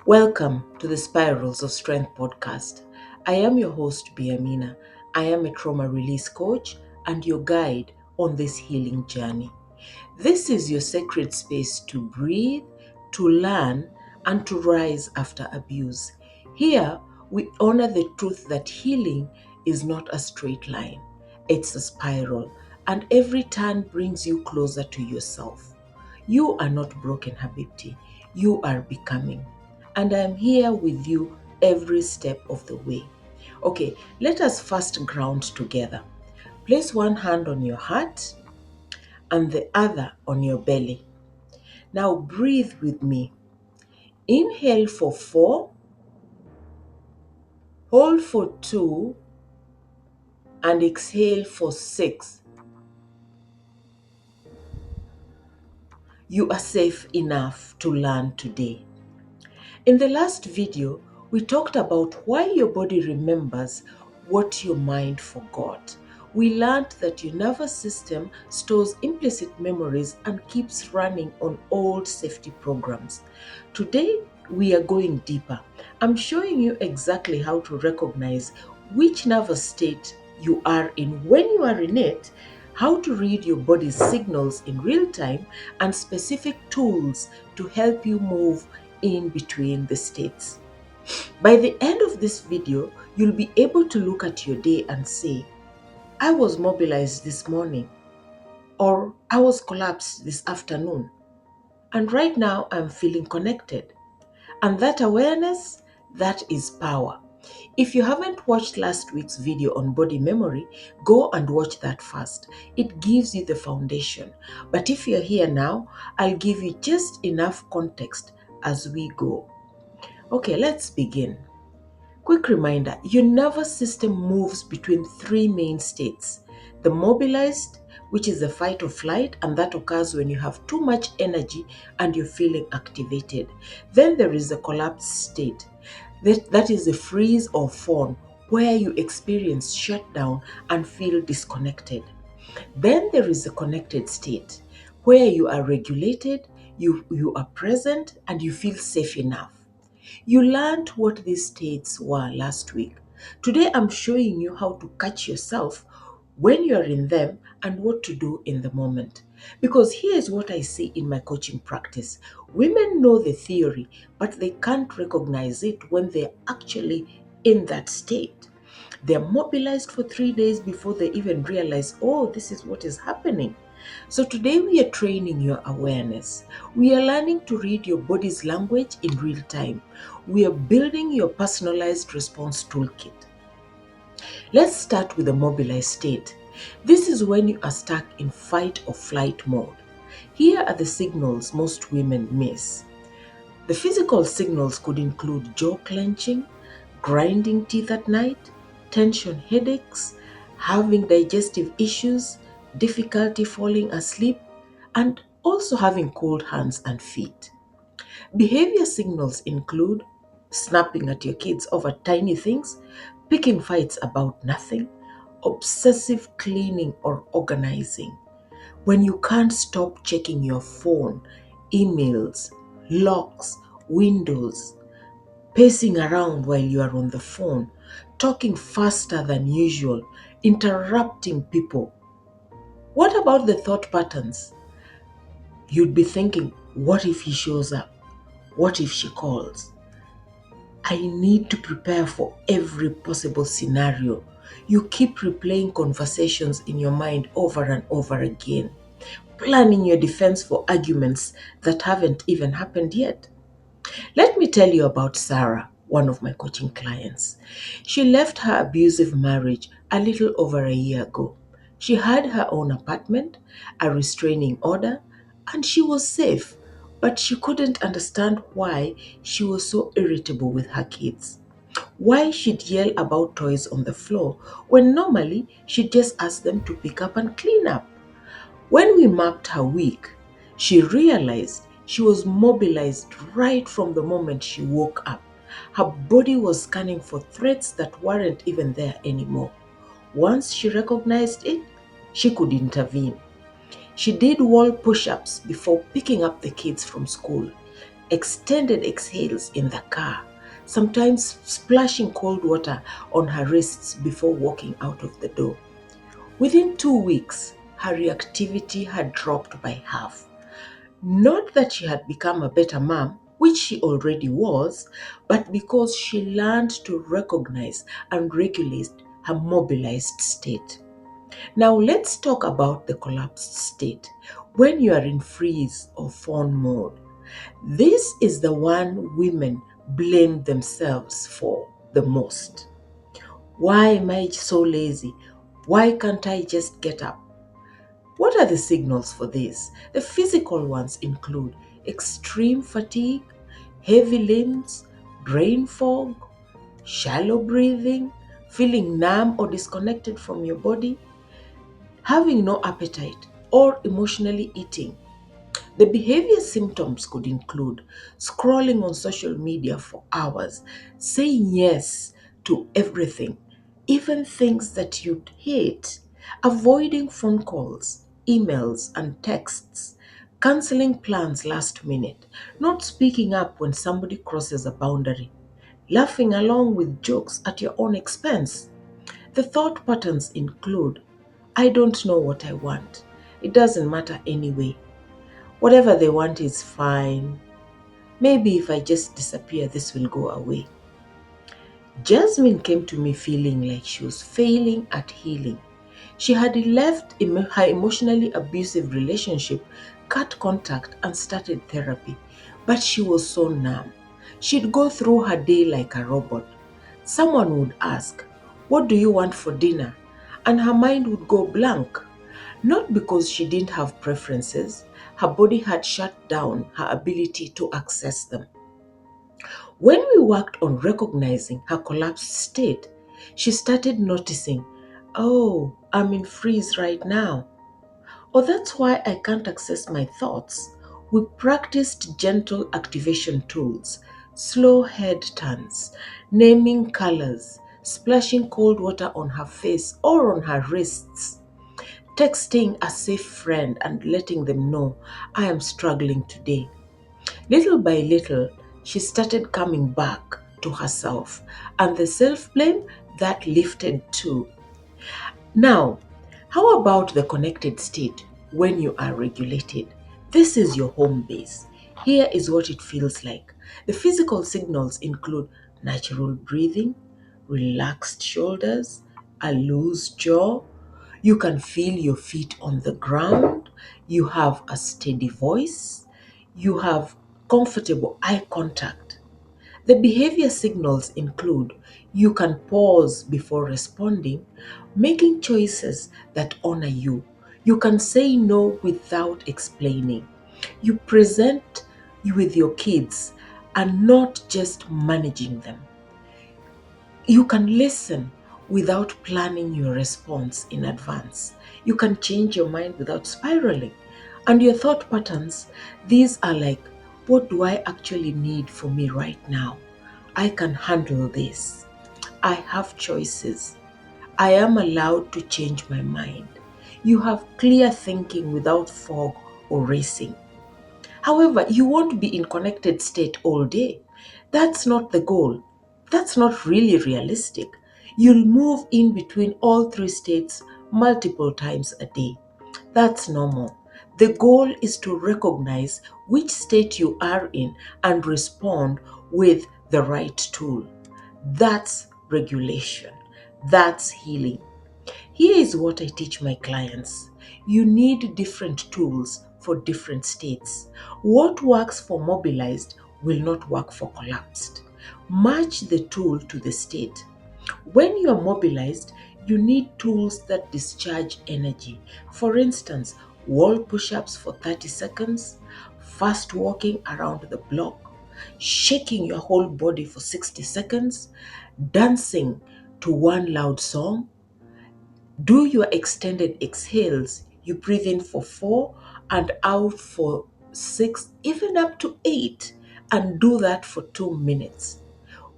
Welcome to the Spirals of Strength podcast. I am your host, Biamina. I am a trauma release coach and your guide on this healing journey. This is your sacred space to breathe, to learn, and to rise after abuse. Here, we honor the truth that healing is not a straight line, it's a spiral, and every turn brings you closer to yourself. You are not broken, Habibti. You are becoming. And I am here with you every step of the way. Okay, let us first ground together. Place one hand on your heart and the other on your belly. Now breathe with me. Inhale for 4, hold for 2, and exhale for 6. You are safe enough to learn today. In the last video, we talked about why your body remembers what your mind forgot. We learned that your nervous system stores implicit memories and keeps running on old safety programs. Today, we are going deeper. I'm showing you exactly how to recognize which nervous state you are in when you are in it, how to read your body's signals in real time, and specific tools to help you move in between the states. By the end of this video, you'll be able to look at your day and say, I was mobilized this morning, or I was collapsed this afternoon, and right now I'm feeling connected. And that awareness, that is power. If you haven't watched last week's video on body memory, go and watch that first. It gives you the foundation. But if you're here now, I'll give you just enough context as we go. Okay, let's begin. Quick reminder, your nervous system moves between 3 main states. The mobilized, which is the fight or flight, and that occurs when you have too much energy and you're feeling activated. Then there is the collapsed state. That is the freeze or fawn, where you experience shutdown and feel disconnected. Then there is the connected state, where you are regulated, you are present, and you feel safe enough. You learned what these states were last week. Today I'm showing you how to catch yourself when you're in them and what to do in the moment. Because here's what I see in my coaching practice. Women know the theory, but they can't recognize it when they're actually in that state. They're mobilized for 3 days before they even realize, oh, this is what is happening. So today we are training your awareness. We are learning to read your body's language in real time. We are building your personalized response toolkit. Let's start with the mobilized state. This is when you are stuck in fight or flight mode. Here are the signals most women miss. The physical signals could include jaw clenching, grinding teeth at night, tension headaches, having digestive issues, difficulty falling asleep, and also having cold hands and feet. Behavior signals include snapping at your kids over tiny things, picking fights about nothing, obsessive cleaning or organizing. When you can't stop checking your phone, emails, locks, windows, pacing around while you are on the phone, talking faster than usual, interrupting people. What about the thought patterns? You'd be thinking, what if he shows up? What if she calls? I need to prepare for every possible scenario. You keep replaying conversations in your mind over and over again, planning your defense for arguments that haven't even happened yet. Let me tell you about Sarah, one of my coaching clients. She left her abusive marriage a little over a year ago. She had her own apartment, a restraining order, and she was safe, but she couldn't understand why she was so irritable with her kids. Why she'd yell about toys on the floor when normally she'd just ask them to pick up and clean up. When we mapped her week, she realized she was mobilized right from the moment she woke up. Her body was scanning for threats that weren't even there anymore. Once she recognized it, she could intervene. She did wall push-ups before picking up the kids from school, extended exhales in the car, sometimes splashing cold water on her wrists before walking out of the door. Within 2 weeks, her reactivity had dropped by half. Not that she had become a better mom, which she already was, but because she learned to recognize and regulate her mobilized state. Now let's talk about the collapsed state, when you are in freeze or fawn mode. This is the one women blame themselves for the most. Why am I so lazy? Why can't I just get up? What are the signals for this? The physical ones include extreme fatigue, heavy limbs, brain fog, shallow breathing, feeling numb or disconnected from your body, having no appetite, or emotionally eating. The behavior symptoms could include scrolling on social media for hours, saying yes to everything, even things that you'd hate, avoiding phone calls, emails, and texts, canceling plans last minute, not speaking up when somebody crosses a boundary, laughing along with jokes at your own expense. The thought patterns include I don't know what I want. It doesn't matter anyway. Whatever they want is fine. Maybe if I just disappear, this will go away. Jasmine came to me feeling like she was failing at healing. She had left her emotionally abusive relationship, cut contact, and started therapy. But she was so numb. She'd go through her day like a robot. Someone would ask, "What do you want for dinner?" And her mind would go blank. Not because she didn't have preferences, her body had shut down her ability to access them. When we worked on recognizing her collapsed state, she started noticing, oh, I'm in freeze right now. Or that's why I can't access my thoughts. We practiced gentle activation tools, slow head turns, naming colors, splashing cold water on her face or on her wrists, texting a safe friend and letting them know I am struggling today. Little by little, she started coming back to herself, and the self blame that lifted too. Now, how about the connected state when you are regulated? This is your home base. Here is what it feels like. The physical signals include natural breathing, relaxed shoulders, a loose jaw. You can feel your feet on the ground. You have a steady voice. You have comfortable eye contact. The behavior signals include you can pause before responding, making choices that honor you. You can say no without explaining. You present with your kids and not just managing them. You can listen without planning your response in advance. You can change your mind without spiraling. And your thought patterns, these are like, what do I actually need for me right now? I can handle this. I have choices. I am allowed to change my mind. You have clear thinking without fog or racing. However, you won't be in connected state all day. That's not the goal. That's not really realistic. You'll move in between all three states multiple times a day. That's normal. The goal is to recognize which state you are in and respond with the right tool. That's regulation. That's healing. Here is what I teach my clients. You need different tools for different states. What works for mobilized will not work for collapsed. Match the tool to the state. When you are mobilized, you need tools that discharge energy. For instance, wall push-ups for 30 seconds, fast walking around the block, shaking your whole body for 60 seconds, dancing to one loud song. Do your extended exhales. You breathe in for 4 and out for 6, even up to 8, and do that for 2 minutes.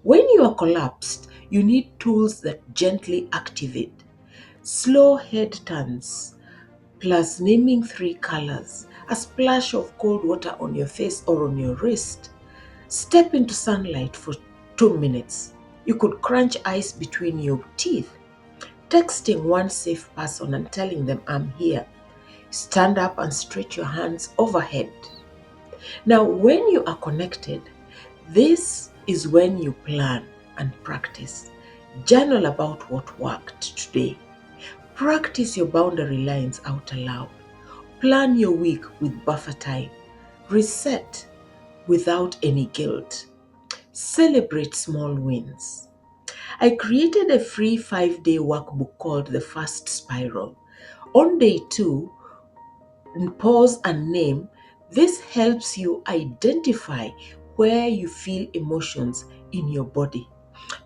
When you are collapsed, you need tools that gently activate. Slow head turns, plus naming 3 colors, a splash of cold water on your face or on your wrist, Step into sunlight for 2 minutes. You could crunch ice between your teeth. Texting one safe person and telling them, I'm here. Stand up and stretch your hands overhead. Now, when you are connected, this is when you plan and practice. Journal about what worked today. Practice your boundary lines out aloud. Plan your week with buffer time. Reset without any guilt. Celebrate small wins. I created a free 5-day workbook called The First Spiral. On day 2, pause and name. This helps you identify where you feel emotions in your body.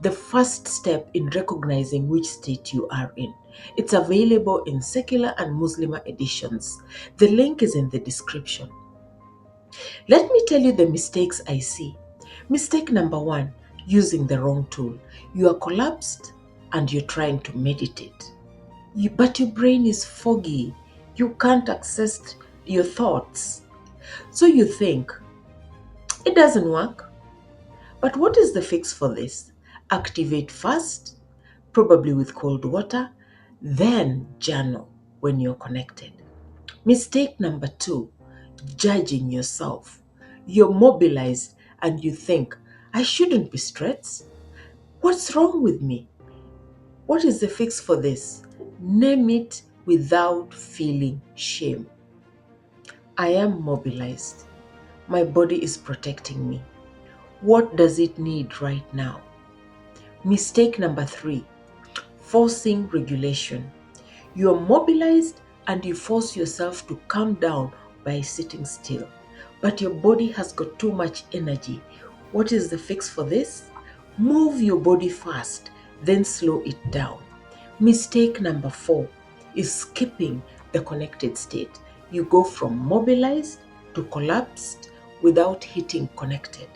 The first step in recognizing which state you are in. It's available in secular and Muslim editions. The link is in the description. Let me tell you the mistakes I see. Mistake number 1, using the wrong tool. You are collapsed and you're trying to meditate. But your brain is foggy. You can't access your thoughts. So you think, it doesn't work. But what is the fix for this? Activate first, probably with cold water, then journal when you're connected. Mistake number 2, judging yourself. You're mobilized and you think, I shouldn't be stressed. What's wrong with me? What is the fix for this? Name it without feeling shame. I am mobilized. My body is protecting me. What does it need right now? Mistake number 3, forcing regulation. You are mobilized and you force yourself to calm down by sitting still. But your body has got too much energy. What is the fix for this? Move your body fast, then slow it down. Mistake number 4 is skipping the connected state. You go from mobilized to collapsed without hitting connected.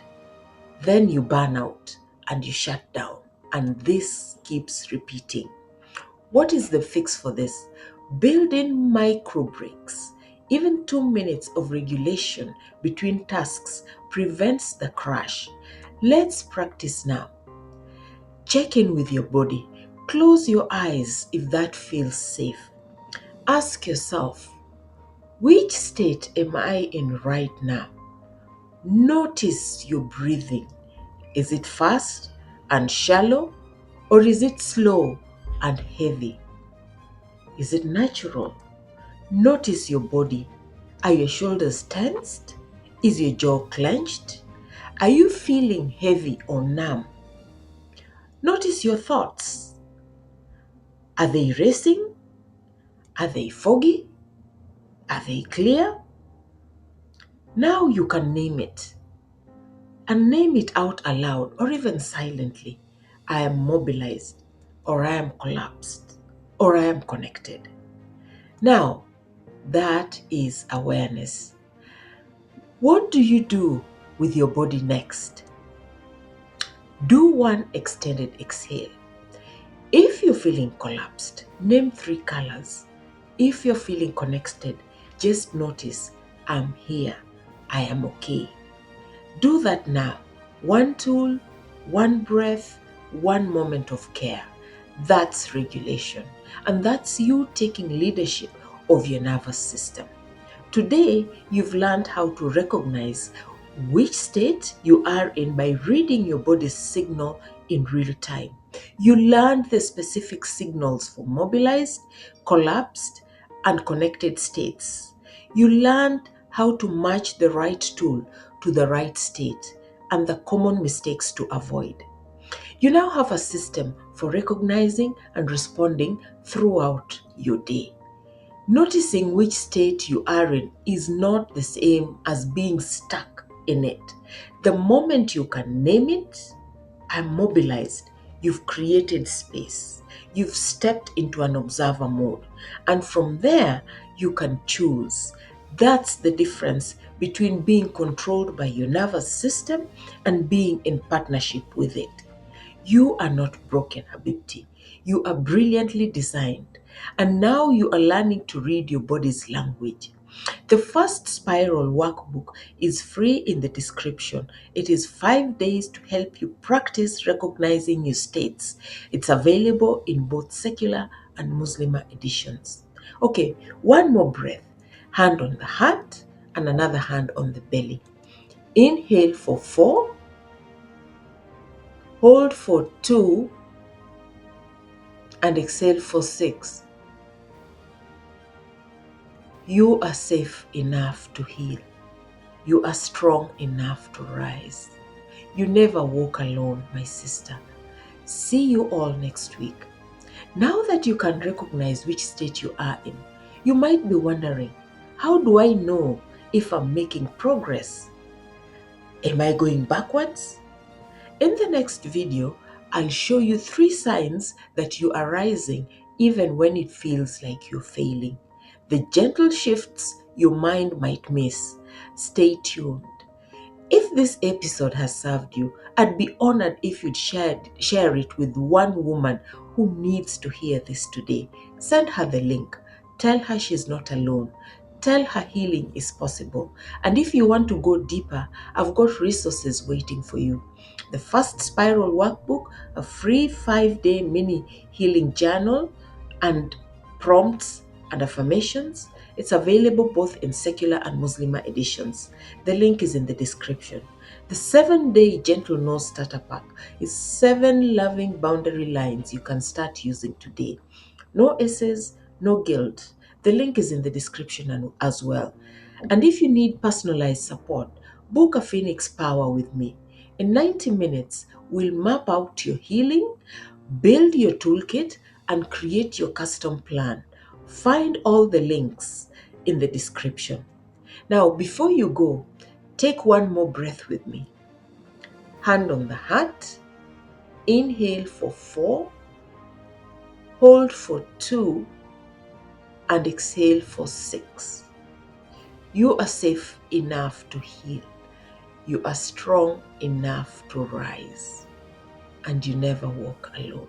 Then you burn out and you shut down, and this keeps repeating. What is the fix for this? Build in micro breaks. Even 2 minutes of regulation between tasks prevents the crash. Let's practice now. Check in with your body. Close your eyes if that feels safe. Ask yourself, which state am I in right now? Notice your breathing. Is it fast and shallow, or is it slow and heavy? Is it natural? Notice your body. Are your shoulders tensed? Is your jaw clenched? Are you feeling heavy or numb? Notice your thoughts. Are they racing? Are they foggy? Are they clear? Now you can name it. And name it out aloud or even silently. I am mobilized, or I am collapsed, or I am connected. Now, that is awareness. What do you do with your body next? Do one extended exhale. If you're feeling collapsed, name 3 colors. If you're feeling connected, just notice, I'm here, I am okay. Do that now. 1 tool, 1 breath, 1 moment of care. That's regulation. And that's you taking leadership of your nervous system. Today, you've learned how to recognize which state you are in by reading your body's signal in real time. You learned the specific signals for mobilized, collapsed, and connected states. You learned how to match the right tool to the right state and the common mistakes to avoid. You now have a system for recognizing and responding throughout your day. Noticing which state you are in is not the same as being stuck in it. The moment you can name it, I'm mobilized, you've created space. You've stepped into an observer mode. And from there, you can choose. That's the difference between being controlled by your nervous system and being in partnership with it. You are not broken, Habibti. You are brilliantly designed. And now you are learning to read your body's language. The first spiral workbook is free in the description. It is 5 days to help you practice recognizing your states. It's available in both secular and Muslim editions. Okay, one more breath. Hand on the heart and another hand on the belly. Inhale for 4, hold for 2, and exhale for 6. You are safe enough to heal. You are strong enough to rise. You never walk alone, my sister. See you all next week. Now that you can recognize which state you are in, you might be wondering, how do I know if I'm making progress? Am I going backwards? In the next video, I'll show you 3 signs that you are rising even when it feels like you're failing. The gentle shifts your mind might miss. Stay tuned. If this episode has served you, I'd be honored if you'd share it with one woman who needs to hear this today. Send her the link. Tell her she's not alone. Tell her healing is possible. And if you want to go deeper, I've got resources waiting for you. The first spiral workbook, a free 5-day mini healing journal, and prompts and affirmations. It's available both in secular and Muslim editions. The link is in the description. The 7-day Gentle No Starter Pack is 7 loving boundary lines you can start using today. No essays, no guilt. The link is in the description as well. And if you need personalized support, book a Phoenix Power with me. In 90 minutes, we'll map out your healing, build your toolkit, and create your custom plan. Find all the links in the description. Now, before you go, take one more breath with me. Hand on the heart. Inhale for 4, hold for 2, and exhale for 6. You are safe enough to heal. You are strong enough to rise. And you never walk alone.